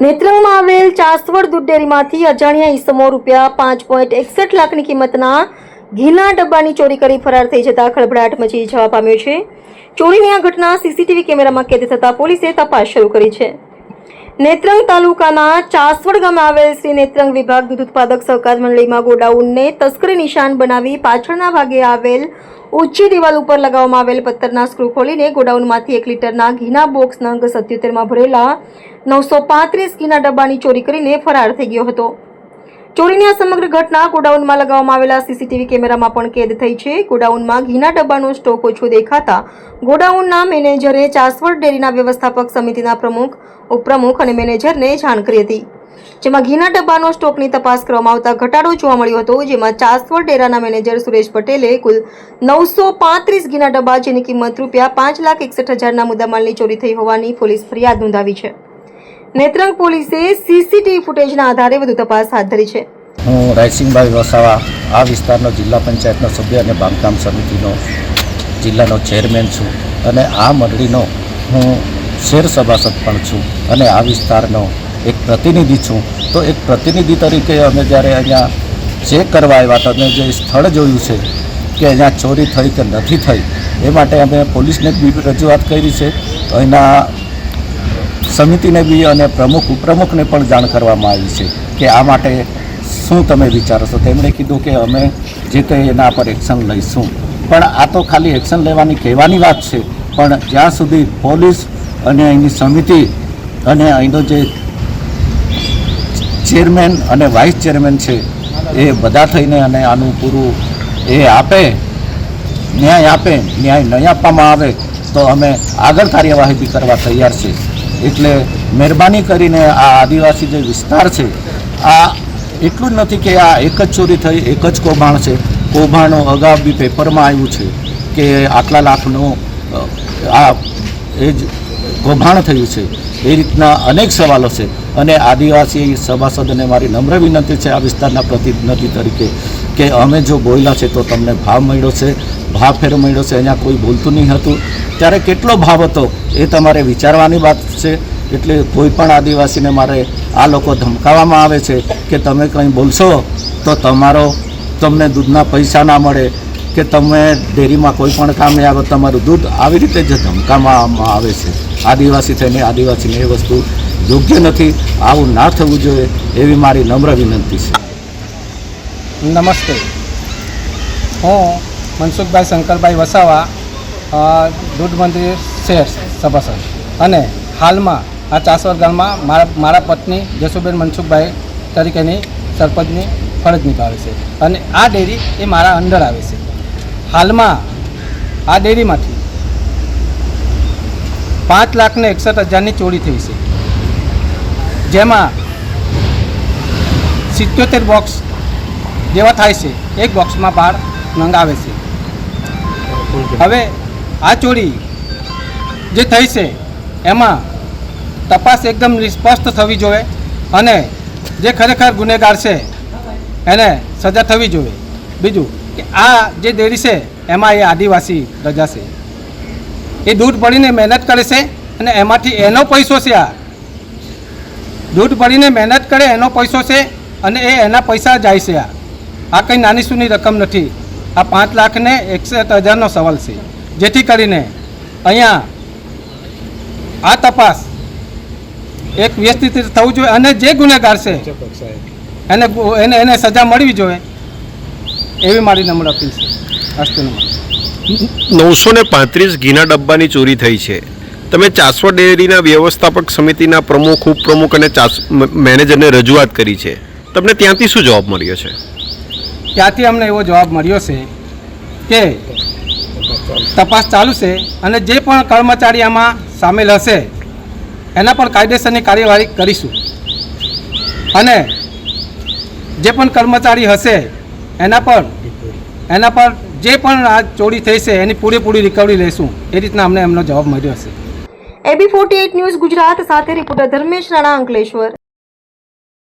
નેત્રંગમાં આવેલ ચાસવડ દૂધ ડેરીમાંથી અજાણ્યા ઈસમો રૂપિયા 5.61 લાખની કિંમતના ઘીના ડબ્બાની ચોરી કરી ફરાર થઈ જતા ખળભળાટ મચી જવા પામ્યો છે. ચોરીની આ ઘટના સીસીટીવી કેમેરામાં કેદ થતા પોલીસે તપાસ શરૂ કરી છે. નેત્રંગ તાલુકાના ચાસવડ ગામે આવેલ શ્રી નેત્રંગ વિભાગ દૂધ ઉત્પાદક સહકાર મંડળીમાં ગોડાઉનને તસ્કરી નિશાન બનાવી પાછળના ભાગે આવેલ ઊંચી દિવાલ ઉપર લગાવવામાં આવેલ પથ્થરના સ્ક્રૂ ખોલીને ગોડાઉનમાંથી 1 લીટરના ઘીના બોક્સ નંગ 77માં ભરેલા 935 ઘીના ડબ્બાની ચોરી કરીને ફરાર થઈ ગયો હતો. ચોરીની આ સમગ્ર ઘટના ગોડાઉનમાં લગાવવામાં આવેલા સીસીટીવી કેમેરામાં પણ કેદ થઈ છે. ગોડાઉનમાં ઘીના ડબ્બાનો સ્ટોક ઓછો દેખાતા ગોડાઉનના મેનેજરે ચાસવડ ડેરીના વ્યવસ્થાપક સમિતિના પ્રમુખ, ઉપપ્રમુખ અને મેનેજરને જાણ કરી હતી, જેમાં ઘીના ડબ્બાનો સ્ટોકની તપાસ કરવામાં આવતા ઘટાડો જોવા મળ્યો હતો. જેમાં ચાસવડ ડેરાના મેનેજર સુરેશ પટેલે કુલ 935 ઘીના ડબ્બા જેની કિંમત રૂપિયા 5,61,000ના મુદ્દામાલની ચોરી થઈ હોવાની પોલીસ ફરિયાદ નોંધાવી છે. નેત્રંગ પોલીસે સીસીટીવી ફૂટેજના આધારે વધુ તપાસ હાથ ધરી છે. હું રાયસિંગભાઈ વસાવા આ વિસ્તારનો જિલ્લા પંચાયતનો સભ્ય અને બાંધકામ સમિતિનો જિલ્લાનો ચેરમેન છું અને આ મંડળીનો હું શેર સભાસદ પણ છું અને આ વિસ્તારનો એક પ્રતિનિધિ છું. તો એક પ્રતિનિધિ તરીકે અમે જ્યારે અહીંયા ચેક કરવા આવ્યા તો અમે જે સ્થળ જોયું છે કે અહીંયા ચોરી થઈ કે નથી થઈ એ માટે અમે પોલીસને બી રજૂઆત કરી છે. અહીંના સમિતિને બી અને પ્રમુખ ઉપપ્રમુખને પણ જાણ કરવામાં આવી છે કે આ માટે શું તમે વિચારો છો. તેમણે કીધું કે અમે જે કંઈ એના પર એક્શન લઈશું. પણ આ તો ખાલી એક્શન લેવાની કહેવાની વાત છે, પણ જ્યાં સુધી પોલીસ અને અહીંની સમિતિ અને અહીંનો જે ચેરમેન અને વાઇસ ચેરમેન છે એ બધા થઈને અને આનું પૂરું એ આપે, ન્યાય નહીં આપવામાં આવે તો અમે આગળ કાર્યવાહી બી કરવા તૈયાર છે. એટલે મહેરબાની કરીને આ આદિવાસી જે વિસ્તાર છે આ એટલું જ નથી કે આ એક જ ચોરી થઈ, એક જ કૌભાંડ છે. કૌભાંડનું અગાઉ બી પેપરમાં આવ્યું છે કે આટલા લાખનું આ એ જ કૌભાંડ થયું છે. એ રીતના અનેક સવાલો છે અને આદિવાસી સભાસદોને મારી નમ્ર વિનંતી છે આ વિસ્તારના પ્રતિનિધિ તરીકે કે અમે જો બોલ્યા છે તો તમને ભાવ મળ્યો છે, ભાવ ફેર મળ્યો છે. અહીંયા કોઈ બોલતું નહીં હતું ત્યારે કેટલો ભાવ હતો એ તમારે વિચારવાની વાત છે. એટલે કોઈ પણ આદિવાસીને મારે આ લોકો ધમકાવવામાં આવે છે કે તમે કંઈ બોલશો તો તમને દૂધના પૈસા ના મળે કે તમે ડેરીમાં કોઈ પણ કામે આવે તમારું દૂધ, આવી રીતે જ ધમકાવવામાં આવે છે. આદિવાસી થઈને આદિવાસીને એ વસ્તુ યોગ્ય નથી. આવું ના થવું જોઈએ એવી મારી નમ્ર વિનંતી છે. નમસ્તે, હું મનસુખભાઈ શંકરભાઈ વસાવા, દૂધ મંત્રી શેર સભાસદ અને હાલમાં આ ચાસવડ ગામમાં મારા પત્ની જસુબેન મનસુખભાઈ તરીકેની સરપંચની ફરજ નિભાવે છે અને આ ડેરી એ મારા અંડર આવે છે. હાલમાં આ ડેરીમાંથી 5,61,000ની ચોરી થઈ છે, જેમાં 77 બોક્સ જેવા થાય છે. એક બોક્સમાં 12 નંગ આવે છે. હવે આ ચોરી જે થઈ છે એમાં તપાસ એકદમ સ્પષ્ટ થવી જોઈએ અને જે ખરેખર ગુનેગાર છે એને સજા થવી જોઈએ. બીજું કે આ જે ડેરી છે એમાં એ આદિવાસી પ્રજા છે, એ દૂધ ભરીને મહેનત કરે છે અને એમાંથી એનો પૈસો છે. આ દૂધ ભરીને મહેનત કરે એનો પૈસો છે અને એ એના પૈસા જાય છે. આ કંઈ નાની સૂની રકમ નથી. આ 5,61,000નો સવાલ છે. જેથી કરીને અહીંયા આ તપાસ એક વ્યવસ્થિત થવું જોઈએ અને જે ગુનેગાર છે એને સજા મળવી જોઈએ એવી મારી નમ્ર અપીલ છે. અસ્તુ નમઃ. 935 ઘીના ડબ્બાની ચોરી થઈ છે. તમે ચાસવડ ડેરીના વ્યવસ્થાપક સમિતિના પ્રમુખ, ઉપપ્રમુખ અને મેનેજરને રજૂઆત કરી છે. તમને ત્યાંથી શું જવાબ મળ્યો છે? ત્યાંથી અમને એવો જવાબ મળ્યો છે કે તપાસ ચાલુ છે અને જે પણ કર્મચારી આમાં સામેલ હશે એના પર કાયદેસરની કાર્યવાહી કરીશું અને જે પણ કર્મચારી હશે એના પર જે પણ આ ચોરી થઈ છે એની પૂરેપૂરી રિકવરી લઈશું. એ રીતના અમને એમનો જવાબ મળ્યો છે. AB48 ન્યૂઝ ગુજરાત સાથે રિપોર્ટર ધર્મેશ રાણા, અંકલેશ્વર.